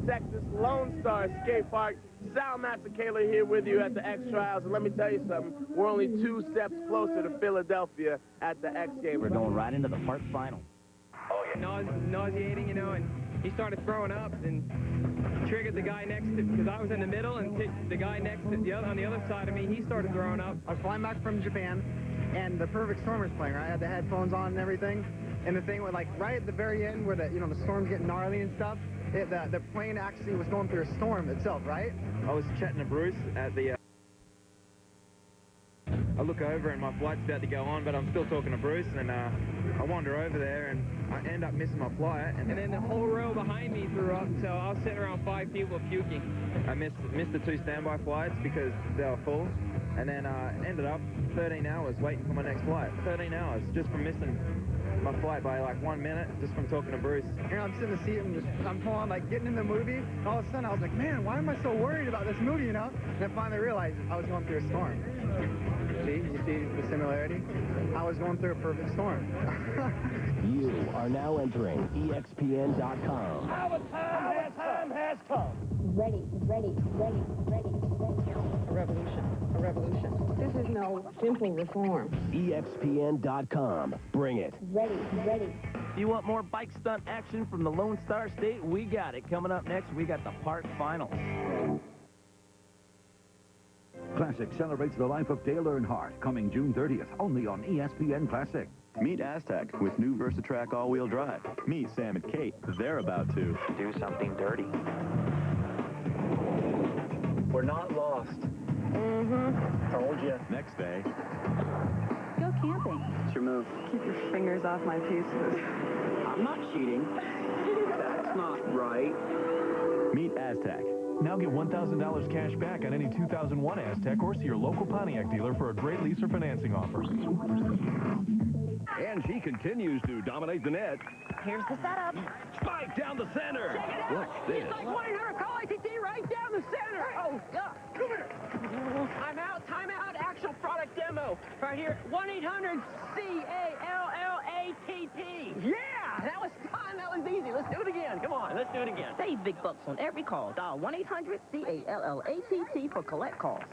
Texas Lone Star Skate Park. Sal Matsakela here with you at the X Trials, and let me tell you something, we're only 2 steps closer to Philadelphia at the X Games. We're going right into the park final. Oh, yeah. Nauseating, you know, and he started throwing up and triggered the guy next to, because I was in the middle, and the guy next to on the other side of me, he started throwing up. I was flying back from Japan, and the Perfect Storm was playing, right? I had the headphones on and everything, and the thing was, like, right at the very end where the, you know, the storm's getting gnarly and stuff, the plane actually was going through a storm itself, right? I was chatting to Bruce at the... I look over and my flight's about to go on, but I'm still talking to Bruce, and I wander over there and I end up missing my flight. And then the whole row behind me threw up, so I was sitting around 5 people puking. I missed the 2 standby flights because they were full, and then ended up 13 hours waiting for my next flight. 13 hours just from missing my flight by like 1 minute just from talking to Bruce. You know, I'm sitting in the seat and I'm pulling, like, getting in the movie, and all of a sudden I was like, man, why am I so worried about this movie, you know? And then finally realized I was going through a storm. You see the similarity? I was going through a perfect storm. You are now entering ESPN.com. Our time has come. Ready. A revolution. This is no simple reform. ESPN.com. Bring it. Ready. If you want more bike stunt action from the Lone Star State, we got it. Coming up next, we got the park finals. Classic celebrates the life of Dale Earnhardt, coming June 30th, only on ESPN Classic. Meet Aztec with new VersaTrack all-wheel drive. Meet Sam and Kate. They're about to Do something dirty. We're not lost. Told you. Next day. Go camping. What's your move? Keep your fingers off my pieces. I'm not cheating. That's not right. Meet Aztec. Now get $1,000 cash back on any 2001 Aztec or see your local Pontiac dealer for a great lease or financing offer. And she continues to dominate the net. Here's the setup. Spike down the center. Check it out. Watch this. It's like 1-800-CALL ITT right down the center. Oh, yeah. Come here. Time out. Actual product demo. Right here. 1-800-CALLATT. Yeah, that was fun. That was easy. Let's do it again. Come on, let's do it again. Save big bucks on every call. Dial 1-800-CALLATT for collect calls.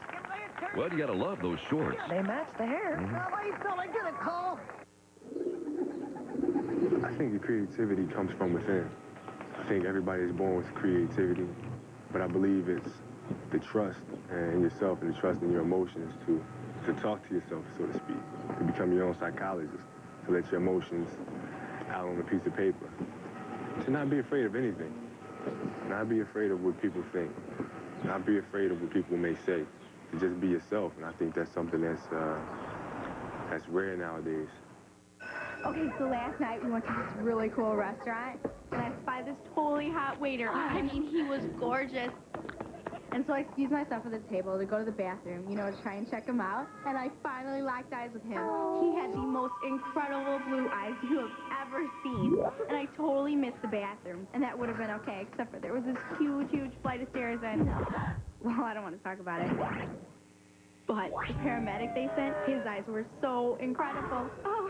Well, you gotta love those shorts. They match the hair. Wait till I get a call. I think the creativity comes from within. I think everybody is born with creativity, but I believe it's the trust in yourself and the trust in your emotions to talk to yourself, so to speak, to become your own psychologist, to let your emotions out on a piece of paper, to not be afraid of anything, not be afraid of what people think, not be afraid of what people may say, to just be yourself. And I think that's something that's rare nowadays. Okay, so last night we went to this really cool restaurant, and I spied this totally hot waiter. I mean, he was gorgeous. And so I excused myself at the table to go to the bathroom, you know, to try and check him out. And I finally locked eyes with him. He had the most incredible blue eyes you have ever seen. And I totally missed the bathroom. And that would have been okay, except for there was this huge flight of stairs, and, well, I don't want to talk about it. But the paramedic they sent, his eyes were so incredible. Oh.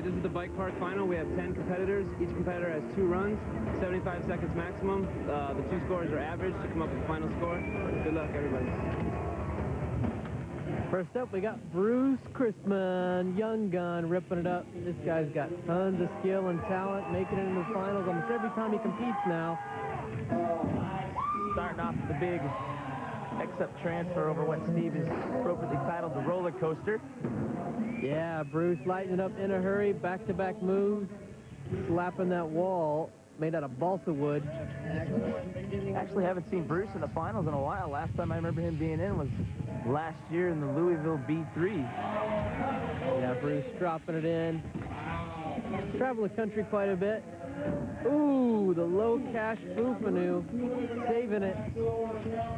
This is the bike park final. We have 10 competitors. Each competitor has 2 runs, 75 seconds maximum. The 2 scores are average to come up with the final score. Good luck, everybody. First up, we got Bruce Chrisman, young gun, ripping it up. This guy's got tons of skill and talent, making it into the finals almost every time he competes now. Starting off with the big X-up transfer over what Steve has appropriately titled the roller coaster. Yeah, Bruce lighting it up in a hurry, back-to-back moves, slapping that wall made out of balsa wood. Actually haven't seen Bruce in the finals in a while. Last time I remember him being in was last year in the Louisville B3. Yeah, Bruce dropping it in. Travel the country quite a bit. Ooh, the low cash Bufanu, saving it.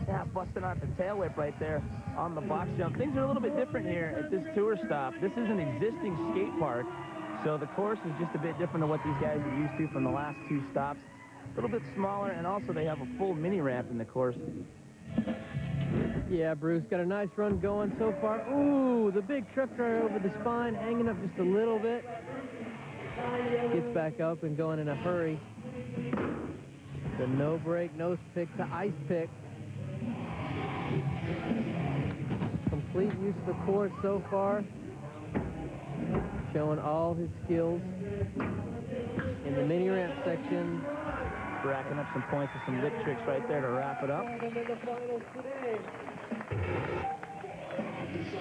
Yeah, busting out the tail whip right there on the box jump. Things are a little bit different here at this tour stop. This is an existing skate park, so the course is just a bit different than what these guys are used to from the last 2 stops. a little bit smaller, and also they have a full mini ramp in the course. Yeah, Bruce, got a nice run going so far. Ooh, the big truck driver over the spine, hanging up just a little bit. Gets back up and going in a hurry. The no brake, nose pick to ice pick. Complete use of the course so far. Showing all his skills in the mini ramp section. Racking up some points with some lip tricks right there to wrap it up.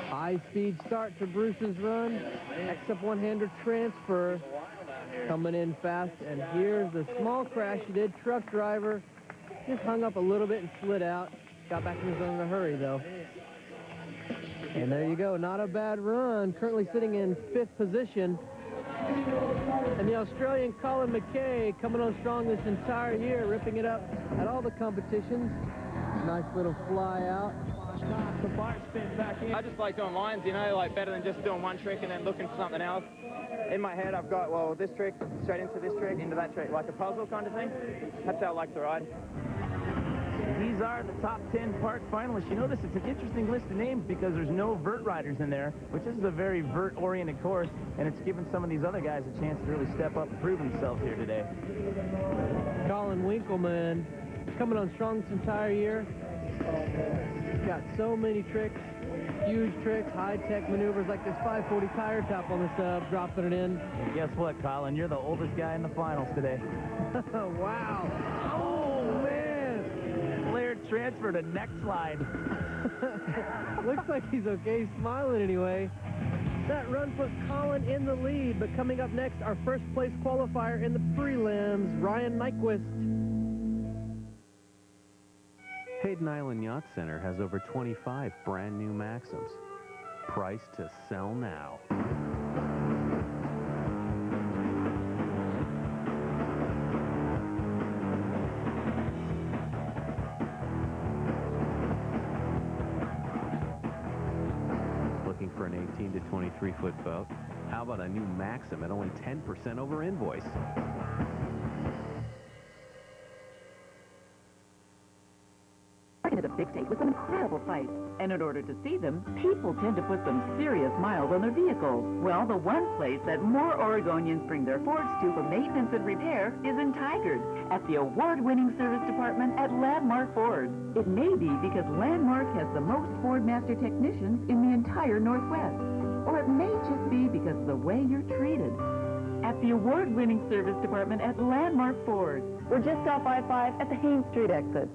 High-speed start to Bruce's run. X-up one-hander transfer. Coming in fast, and here's the small crash he did. Truck driver just hung up a little bit and slid out. Got back in his zone in a hurry, though. And there you go. Not a bad run. Currently sitting in 5th position. And the Australian Colin McKay coming on strong this entire year, ripping it up at all the competitions. Nice little fly out. The bar spin back in. I just like doing lines, you know, like better than just doing one trick and then looking for something else. In my head, I've got, well, this trick, straight into this trick, into that trick, like a puzzle kind of thing. That's how I like to ride. These are the top 10 park finalists. You notice it's an interesting list of names because there's no vert riders in there, which is a very vert-oriented course, and it's given some of these other guys a chance to really step up and prove themselves here today. Colin Winkleman coming on strong this entire year. Got so many tricks, huge tricks, high-tech maneuvers like this 540 tire top on the sub, dropping it in. And guess what, Colin? You're the oldest guy in the finals today. Wow. Oh, man. Flair transfer to next slide. Looks like he's okay, smiling anyway. That run put Colin in the lead, but coming up next, our first place qualifier in the prelims, Ryan Nyquist. Hayden Island Yacht Center has over 25 brand new Maxims. Price to sell now. Looking for an 18 to 23 foot boat? How about a new Maxim at only 10% over invoice? At a big take with some incredible sights. And in order to see them, people tend to put some serious miles on their vehicles. Well, the one place that more Oregonians bring their Fords to for maintenance and repair is in Tigard, at the award-winning service department at Landmark Ford. It may be because Landmark has the most Ford Master technicians in the entire Northwest. Or it may just be because of the way you're treated. At the award-winning service department at Landmark Ford. We're just off I-5 at the Haines Street exit.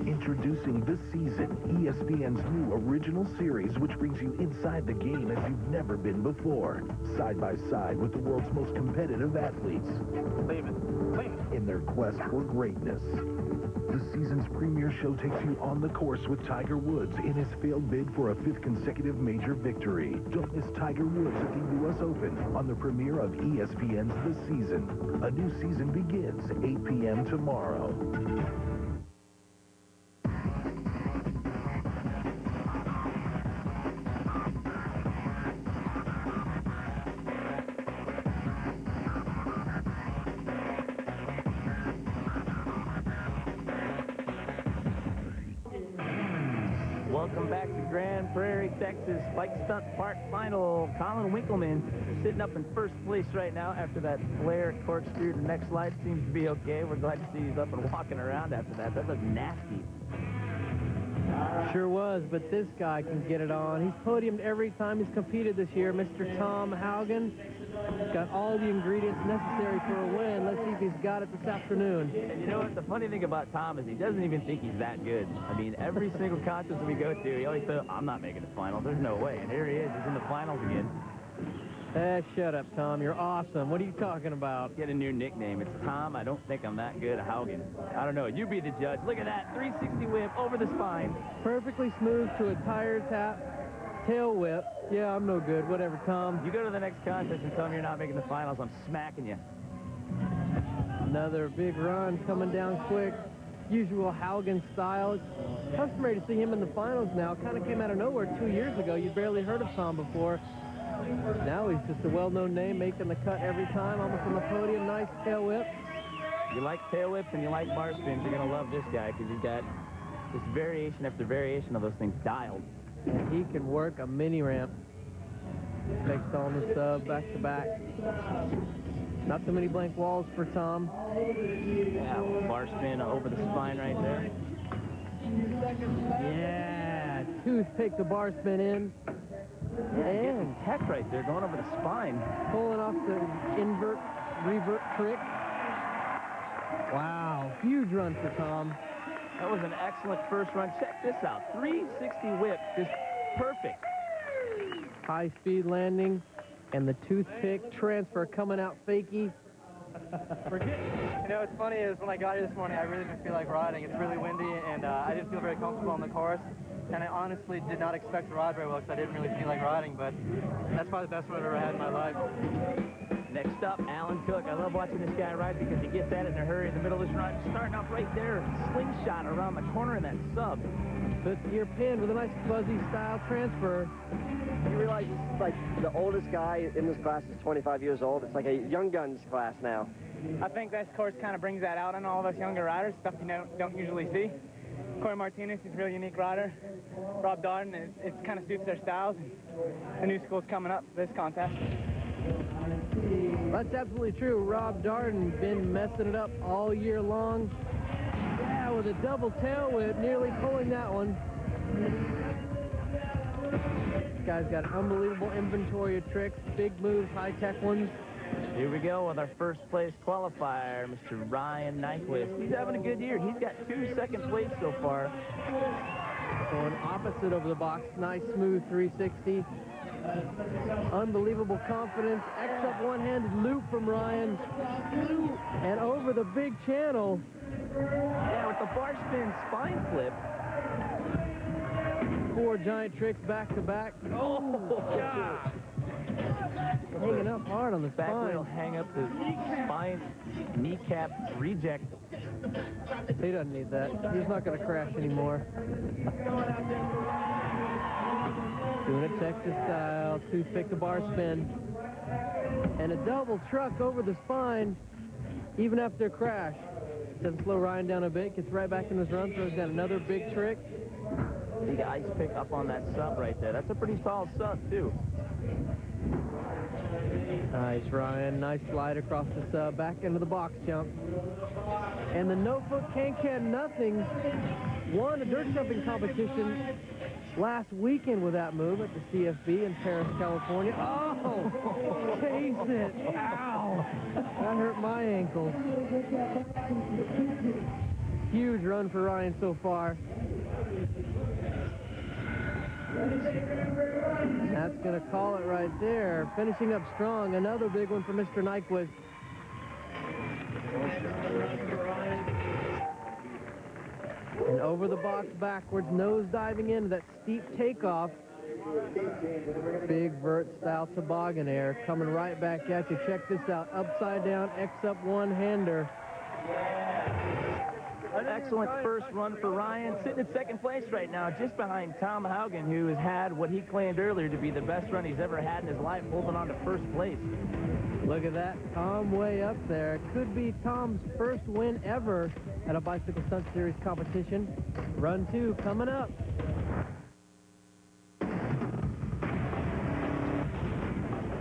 Introducing this season, ESPN's new original series, which brings you inside the game as you've never been before. Side by side with the world's most competitive athletes. In their quest for greatness. The season's premiere show takes you on the course with Tiger Woods in his failed bid for a 5th consecutive major victory. Don't miss Tiger Woods at the U.S. Open on the premiere of ESPN's The Season. A new season begins 8 p.m. tomorrow. Welcome back to Grand Prairie, Texas, Bike Stunt Park Final. Colin Winkleman sitting up in first place right now after that flare corkscrew. The next slide seems to be okay. We're glad to see he's up and walking around after that. That looked nasty. Sure was, but this guy can get it on. He's podiumed every time he's competed this year. Mr. Tom Haugen got all the ingredients necessary for a win. Let's see if he's got it this afternoon. And you know what? The funny thing about Tom is he doesn't even think he's that good. I mean, every single contest we go to, he always says, I'm not making the finals. There's no way. And here he is. He's in the finals again. Shut up, Tom. You're awesome. What are you talking about? Get a new nickname. It's Tom. I don't think I'm that good. Haugen. I don't know. You be the judge. Look at that. 360 whip over the spine. Perfectly smooth to a tire tap. Tail whip. Yeah, I'm no good. Whatever, Tom. You go to the next contest and tell me you're not making the finals. I'm smacking you. Another big run coming down quick. Usual Haugen style. It's customary to see him in the finals now. Kind of came out of nowhere 2 years ago. You barely heard of Tom before. Now he's just a well-known name, making the cut every time, almost on the podium. Nice tail whip. you like tail whips and you like bar spins, you're going to love this guy because he's got this variation after variation of those things dialed. And he can work a mini ramp. Takes on the sub back to back. Not too many blank walls for Tom. Yeah, bar spin over the spine right there. Yeah, toothpick the bar spin in. And tech right there going over the spine. Pulling off the invert, revert trick. Wow, huge run for Tom. That was an excellent first run. Check this out. 360 whip, just perfect. High-speed landing, and the toothpick transfer coming out fakey. You know, what's funny is when I got here this morning, I really didn't feel like riding. It's really windy, and I didn't feel very comfortable on the course. And I honestly did not expect to ride very well because I didn't really feel like riding, but that's probably the best one I've ever had in my life. Next up, Alan Cook. I love watching this guy ride because he gets at it in a hurry in the middle of this run. Starting off right there, slingshot around the corner in that sub. Fifth gear pin with a nice fuzzy style transfer. You realize it's like the oldest guy in this class is 25 years old. It's like a young guns class now. I think this course kind of brings that out in all of us younger riders, stuff you don't usually see. Corey Martinez is a real unique rider. Rob Darden, it kind of suits their styles. And the new school's coming up for this contest. That's absolutely true. Rob Darden been messing it up all year long. Yeah, with a double tail whip, nearly pulling that one. This guy's got unbelievable inventory of tricks, big moves, high-tech ones. Here we go with our first place qualifier, Mr. Ryan Nyquist. He's having a good year. He's got 2 second place so far. Going opposite over the box. Nice, smooth 360. Unbelievable confidence. X up one-handed loop from Ryan. And over the big channel. Yeah, with the bar spin spine flip. 4 giant tricks back to back. Oh, God. Hanging up hard on the back spine. wheel hang up the spine kneecap reject. He doesn't need that. He's not going to crash anymore. Doing it Texas style. Toothpick the bar spin. And a double truck over the spine, even after a crash. Doesn't slow Ryan down a bit. Gets right back in his run. Throws down another big trick. Big ice pick up on that sub right there. That's a pretty solid sub, too. Nice, Ryan. Nice slide across the sub. Back into the box jump. And the no-foot can nothing won a dirt jumping competition last weekend with that move at the CFB in Paris, California. Oh! Chase it! Ow! That hurt my ankle. Huge run for Ryan so far. That's going to call it right there. Finishing up strong. Another big one for Mr. Nyquist. And over the box backwards, nose diving into that steep takeoff. Big vert style toboggan air coming right back at you. Check this out. Upside down, X up one-hander. An excellent first run for Ryan, sitting in second place right now, just behind Tom Haugen, who has had what he claimed earlier to be the best run he's ever had in his life, holding on to first place. Look at that, Tom way up there. Could be Tom's first win ever at a Bicycle Stunt Series competition. Run 2 coming up.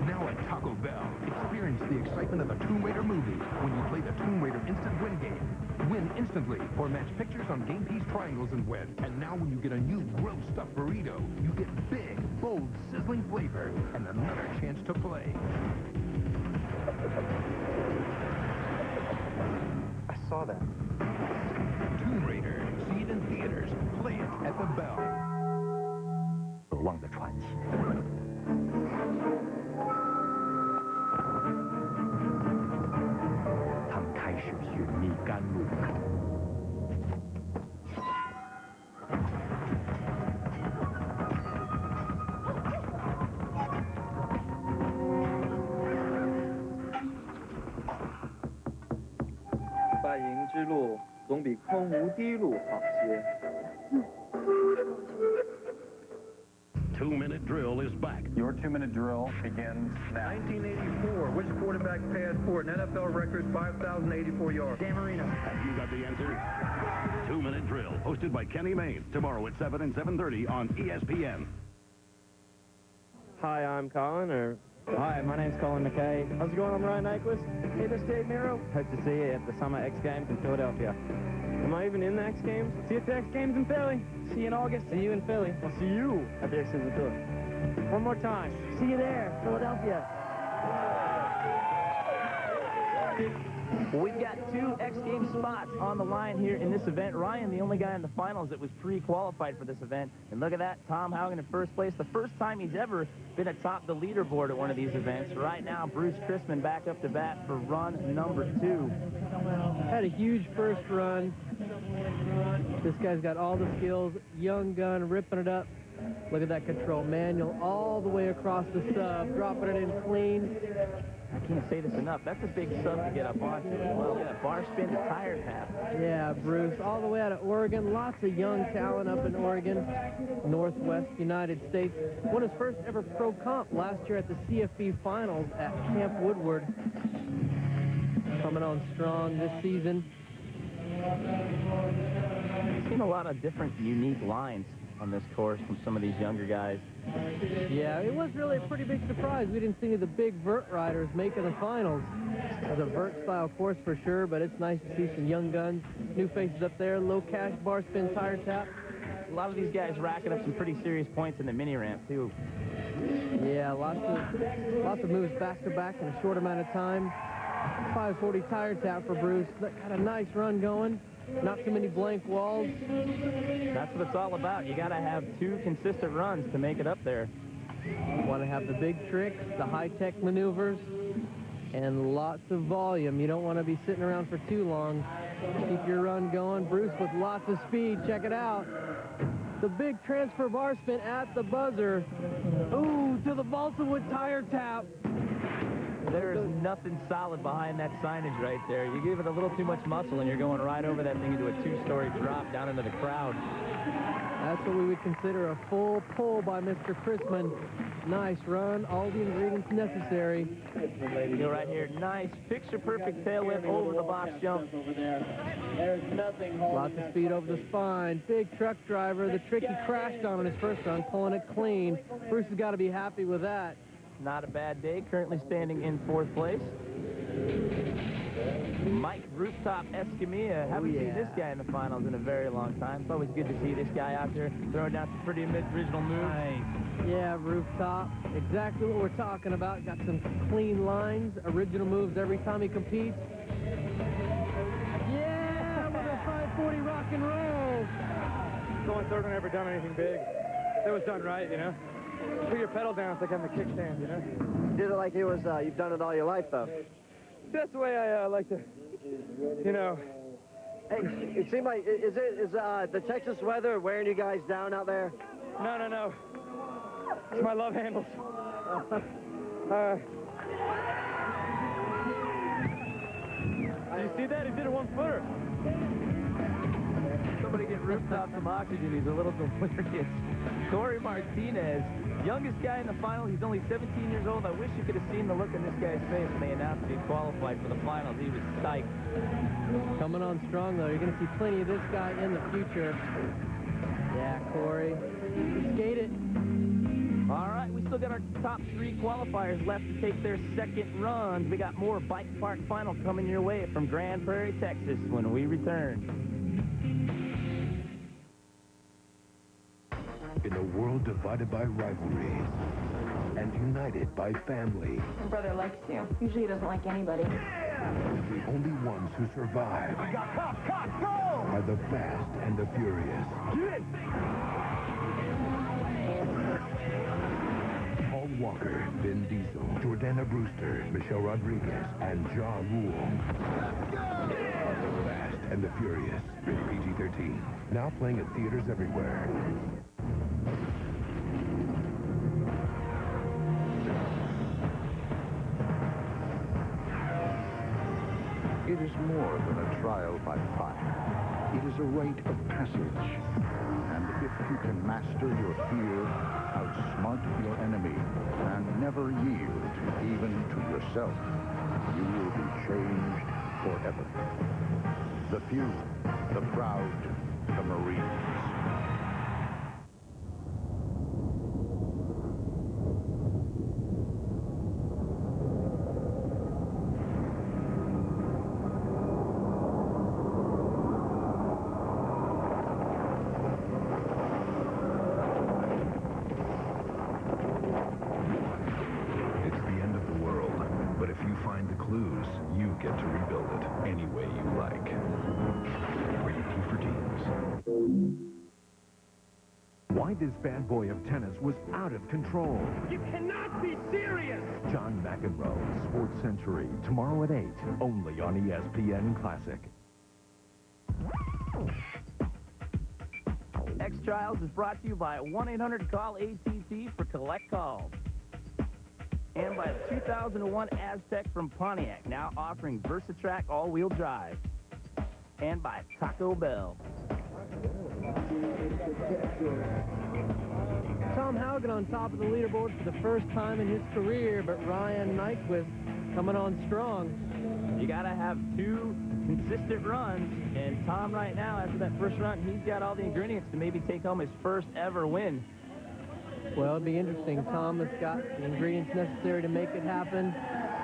Now at Taco Bell, experience the excitement of the Tomb Raider movie when you play the Tomb Raider Instant Win game. Win instantly or match pictures on game piece triangles and win. And now when you get a new grilled stuffed burrito, you get big, bold, sizzling flavor and another chance to play. I saw that. Tomb Raider. See it in theaters. Play it at the Bell. 渴望的传奇。他们开始寻觅甘露。半营之路总比空无滴路好些。2-minute drill is back. Your 2-minute drill begins now. 1984. Which quarterback passed for an NFL record 5,084 yards? Dan Marino. Have you got the answer? 2-minute drill, hosted by Kenny Mayne, tomorrow at 7 and 7:30 on ESPN. Hi, I'm Colin, Hi, my name's Colin McKay. How's it going? I'm Ryan Nyquist. Hey, this is Dave Miro. Hope to see you at the Summer X Games in Philadelphia. Am I even in the X Games? See you at the X Games in Philly. See you in August. See you in Philly. I'll see you at the X Games in Philly. One more time. See you there, Philadelphia. Well, we've got 2 X Games spots on the line here in this event. Ryan, the only guy in the finals that was pre-qualified for this event. And look at that, Tom Haugen in first place. The first time he's ever been atop the leaderboard at one of these events. Right now, Bruce Chrisman back up to bat for run number 2. Had a huge first run. This guy's got all the skills. Young gun, ripping it up. Look at that control manual all the way across the sub, dropping it in clean. I can't say this enough. That's a big sub to get up onto as well. Yeah, bar spin to tire tap. Yeah, Bruce, all the way out of Oregon. Lots of young talent up in Oregon, Northwest United States. Won his first ever pro comp last year at the CFB Finals at Camp Woodward. Coming on strong this season. I've seen a lot of different unique lines on this course from some of these younger guys. Yeah, it was really a pretty big surprise. We didn't see any of the big vert riders making the finals. It was a vert-style course for sure, but it's nice to see some young guns, new faces up there, low cash, bar spin, tire tap. A lot of these guys racking up some pretty serious points in the mini ramp, too. Yeah, lots of moves back-to-back in a short amount of time. 540 tire tap for Bruce. Got a nice run going. Not too many blank walls. That's what it's all about. You got to have 2 consistent runs to make it up there. Want to have the big tricks, the high-tech maneuvers, and lots of volume. You don't want to be sitting around for too long. Keep your run going. Bruce with lots of speed. Check it out. The big transfer bar spin at the buzzer. Ooh, to the balsa wood tire tap. There is nothing solid behind that signage right there. You give it a little too much muscle and you're going right over that thing into a 2-story drop down into the crowd. That's what we would consider a full pull by Mr. Chrisman. Nice run, all the ingredients necessary. You're right here, nice picture-perfect tail whip over the box jump. There's nothing. Lots of speed over the spine. Big truck driver. The trick he crashed on his first run, pulling it clean. Bruce has got to be happy with that. Not a bad day, currently standing in 4th place. Mike Rooftop Escamilla. Haven't seen this guy in the finals in a very long time. It's always good to see this guy out there throwing down some pretty original moves. Nice. Yeah, Rooftop. Exactly what we're talking about. Got some clean lines, original moves every time he competes. Yeah, with a 540 rock and roll. It's the only third one ever done anything big. It was done right, you know? Put your pedal down, it's like on the kickstand, you know? Did it like it was, you've done it all your life, though. That's the way I like to, you know. Hey, it seemed like, is the Texas weather wearing you guys down out there? No. It's my love handles. You see that? He did a 1-footer. Somebody get Rooftop some oxygen. He's a little delirious. Corey Martinez, youngest guy in the final. He's only 17 years old. I wish you could have seen the look on this guy's face when they announced he qualified for the finals. He was psyched. Coming on strong, though. You're going to see plenty of this guy in the future. Yeah, Corey. Skate it. All right, we still got our top 3 qualifiers left to take their second runs. We got more Bike Park Final coming your way from Grand Prairie, Texas when we return. In a world divided by rivalries and united by family, My brother likes you. Usually he doesn't like anybody. the only ones who survive are the Fast and the Furious. Paul Walker, Vin Diesel, Jordana Brewster, Michelle Rodriguez, and Ja Rule. The Fast and the Furious, rated PG-13. Now playing at theaters everywhere. It is more than a trial by fire. It is a rite of passage. And if you can master your fear, outsmart your enemy and never yield even to yourself, you will be changed forever. The few, the proud, the Marines. It's the end of the world, but if you find the clues, you get to rebuild it any way you like. Rated T for teens. Why this bad boy of tennis was out of control. You cannot be serious! John McEnroe, Sports Century, tomorrow at 8, only on ESPN Classic. X-Trials is brought to you by 1-800-CALL-ATT for collect calls. And by the 2001 Aztec from Pontiac, now offering VersaTrack all-wheel drive. And by Taco Bell. Tom Haugen on top of the leaderboard for the first time in his career, but Ryan Nyquist coming on strong. You got to have two consistent runs, and Tom right now, after that first run, he's got all the ingredients to maybe take home his first ever win. Well, it'd be interesting. Tom has got the ingredients necessary to make it happen.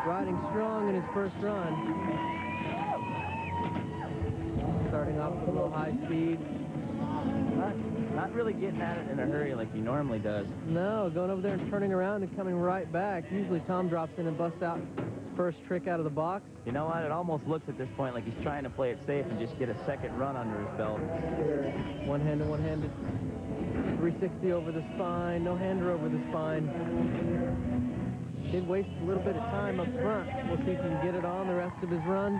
Riding strong in his first run. Starting off with a little high speed. Not really getting at it in a hurry like he normally does. No, going over there and turning around and coming right back. Usually Tom drops in and busts out his first trick out of the box. You know what? It almost looks at this point like he's trying to play it safe and just get a second run under his belt. One-handed, one-handed. 360 over the spine. No hander over the spine. Did waste a little bit of time up front. We'll see if he can get it on the rest of his run.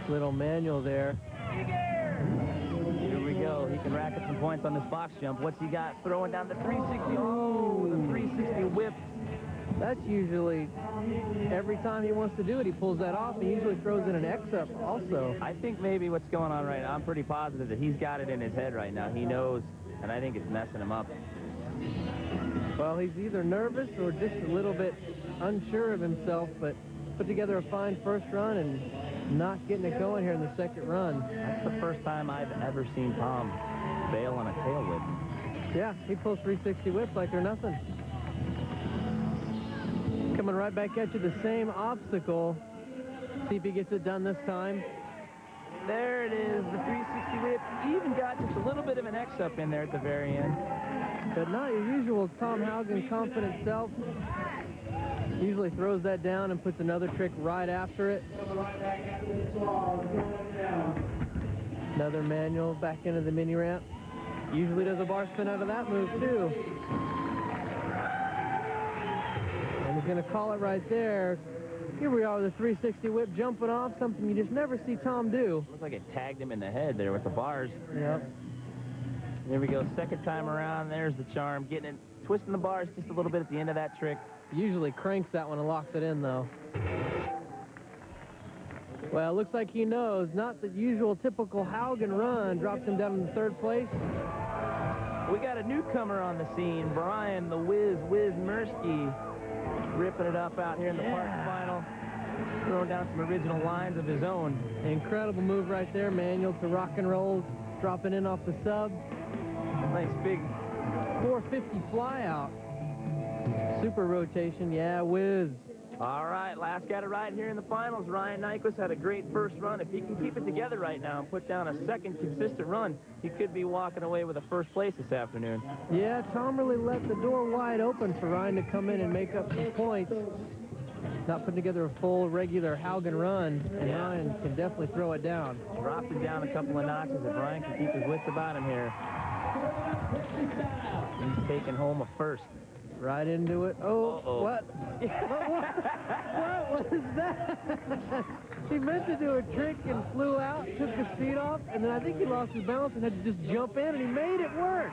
Little manual there. Here we go. He can rack up some points on this box jump. What's he got? Throwing down the 360. Oh, the 360 whip. That's usually, every time he wants to do it, he pulls that off. He usually throws in an X-up also. I think maybe what's going on right now, I'm pretty positive that he's got it in his head right now. He knows, and I think it's messing him up. Well, he's either nervous or just a little bit unsure of himself, but put together a fine first run and not getting it going here in the second run. That's the first time I've ever seen Tom bail on a tail whip. Yeah, he pulls 360 whips like they're nothing. Coming right back at you, the same obstacle. See if he gets it done this time. There it is, the 360 whip. He even got just a little bit of an X-up in there at the very end. But not your usual Tom Haugen confident self. Usually throws that down and puts another trick right after it. Another manual back into the mini ramp. Usually does a bar spin out of that move too. And he's going to call it right there. Here we are with the 360 whip jumping off, something you just never see Tom do. Looks like it tagged him in the head there with the bars. Yep. There we go, second time around. There's the charm, getting it, twisting the bars just a little bit at the end of that trick. Usually cranks that one and locks it in, though. Well, looks like he knows. Not the usual typical Haugen run. Drops him down in third place. We got a newcomer on the scene, Brian the Wiz Mirsky, ripping it up out here in the park final. Throwing down some original lines of his own. Incredible move right there, manual to rock and roll, dropping in off the sub. Nice big 450 fly out. Super rotation, yeah, Wiz. All right, last guy to ride here in the finals. Ryan Nyquist had a great first run. If he can keep it together right now and put down a second consistent run, he could be walking away with a first place this afternoon. Yeah, Tom really let the door wide open for Ryan to come in and make up some points. Not putting together a full, regular Haugen run, and Ryan can definitely throw it down. Dropped it down a couple of notches if Ryan can keep his wits about him here. He's taking home a first. Right into it. Oh, uh-oh. What? What was that? He meant to do a trick and flew out, took his feet off, and then I think he lost his balance and had to just jump in, and he made it work.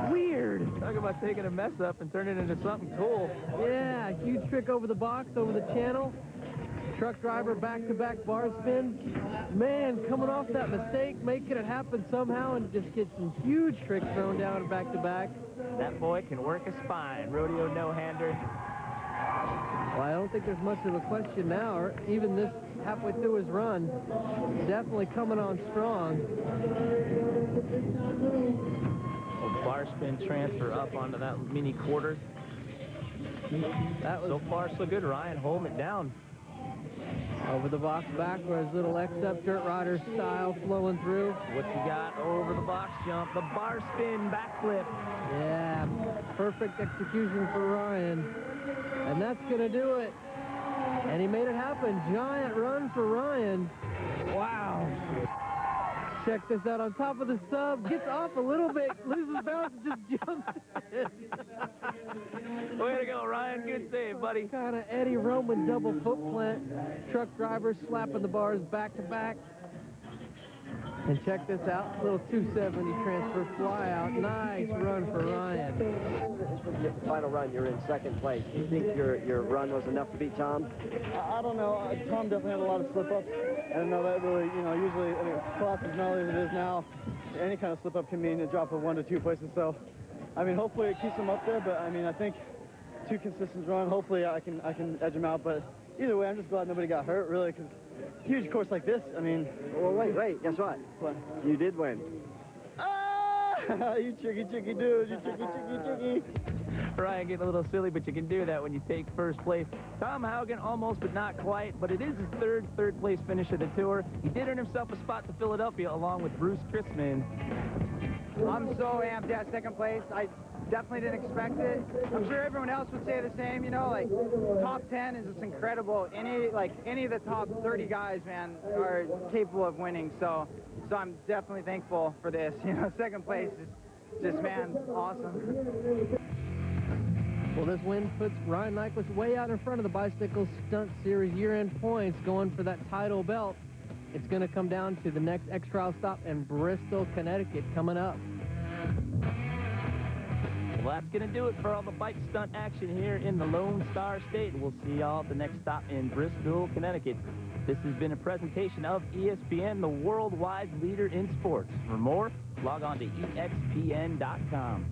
Weird. Talk about taking a mess up and turning it into something cool. Yeah, huge trick over the box, over the channel. Truck driver back-to-back bar spin. Man, coming off that mistake, making it happen somehow, and just get some huge tricks thrown down back-to-back. That boy can work a spine. Rodeo no-hander. Well, I don't think there's much of a question now, or even this halfway through his run. Definitely coming on strong. Bar spin transfer up onto that mini quarter. That was so far so good. Ryan holding it down. Over the box backwards, little X-up dirt rider style flowing through. What you got over the box jump? The bar spin backflip. Yeah, perfect execution for Ryan. And that's going to do it. And he made it happen. Giant run for Ryan. Wow. Check this out. On top of the sub, gets off a little bit, loses balance, and just jumps in. Way to go, Ryan. Good save, buddy. Kind of Eddie Roman double foot plant. Truck driver slapping the bars back to back. And check this out, little 270 transfer fly out. Nice run for Ryan. Final run, you're in second place. Do you think your run was enough to beat Tom? I don't know. Tom definitely had a lot of slip-ups. And I know that really, usually, class is not as it is now. Any kind of slip-up can mean a drop of 1 to 2 places. So, hopefully it keeps him up there. But, I think 2 consistent runs, hopefully I can edge him out. But either way, I'm just glad nobody got hurt, really, because huge course like this, Well, wait, guess what? What? You did win. Ah! You tricky dude, you tricky. Ryan getting a little silly, but you can do that when you take first place. Tom Haugen almost, but not quite, but it is his third place finish of the tour. He did earn himself a spot to Philadelphia along with Bruce Chrisman. I'm so amped at second place. I definitely didn't expect it. I'm sure everyone else would say the same, top 10 is just incredible. Any of the top 30 guys, man, are capable of winning. So I'm definitely thankful for this. Second place is just, man, awesome. Well, this win puts Ryan Nyquist way out in front of the Bicycle Stunt Series year-end points, going for that title belt. It's going to come down to the next X-Trial stop in Bristol, Connecticut, coming up. Well, that's going to do it for all the bike stunt action here in the Lone Star State. We'll see y'all at the next stop in Bristol, Connecticut. This has been a presentation of ESPN, the worldwide leader in sports. For more, log on to ESPN.com.